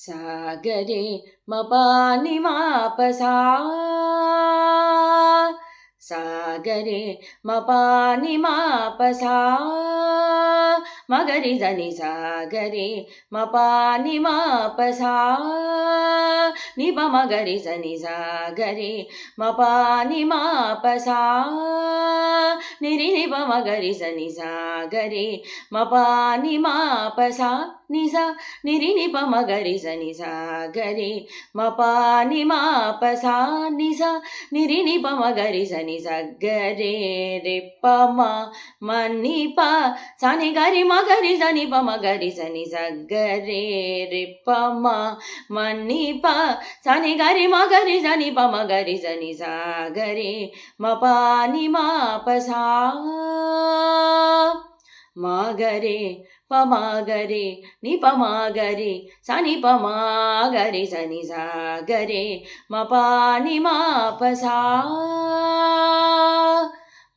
సాగరే మపాని మాపసా సాగరే మపాని మాపసా మగరి జని సాగరే మపాని మాపసా నిప మగరి జని సాగరే మపాని మాపసా నిరి నిప మగరి జని సాగరే మపాని మాపసా నిసా నిరి నిప మగరి జని సాగరే మపాని మాపసా నిసా నిరి నిప మగరి జని సగరే రే పమ మని ప సని గరి మగరి జని ప మగరి జని సగరే రే పమ మని ప సని గరి మగరి జని ప మగరి జని సాగరే మపాని మాపసా మాగరే పమాగరే నిపమాగరే సని పమాగరే సని సాగరే మపాని మాపసా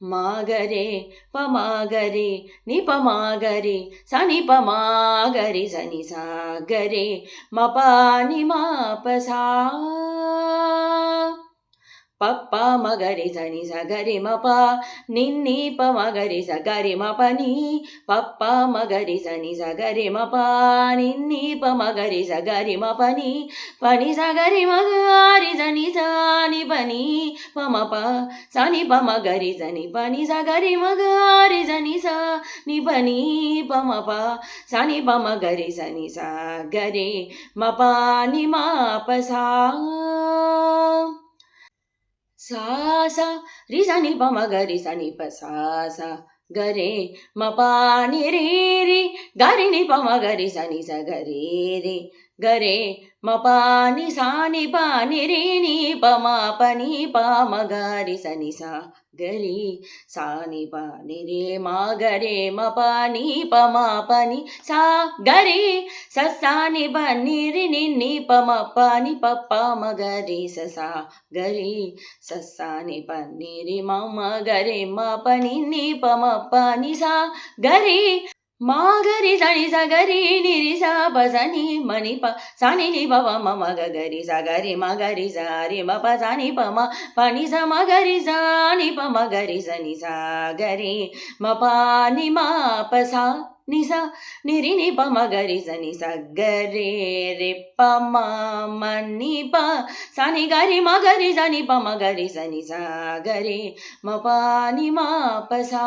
మాగరే పమాగరే నిపమాగరే సని పమాగరే సని సాగరే మపాని మాపసా పప్ప మగరి సని సగరి మప నిన్ని ప మగరి సగరి మపని పప్ప మగరి సని సగరి మప నిన్ని ప మగరి సగరి మపని పని సగరి మగరి సని సని పని పమప సని ప మగరి సని పని సగరి మగరి సని స ని పని పమప సని ప మగరి సని సగరి మపాని మాపసా సా సా రి సని ప మగరి సని ప సా సా గరే మపాని రే రి గరి ని ప మగరి సని స గరే రి గరే మపాని సాని పాని రే ని ప మా పని ప మగరి సని సా గరి సాని పాని రే మా గరే మపాని ప మా పని సా గరి ససాని పని రి ని ప మ పని ప ప మగరి ససా గరి ససాని పని రి మమ గరే మ పని ని ప మ పని సా గరి మాగరి సని సగరి నిరి సా ప సని మని ప సని ని ప మమ గరి సగరి మగరి సారి మ ప సని ప మ పని స మగరి సాని ప మగరి సని సాగరి మ పాని మా ప సా నిసా నిరి ని ప మగరి సని సగరే రే ప మని ప సని గరి మగరి సని ప మగరి సని సాగరే మ పాని మా ప సా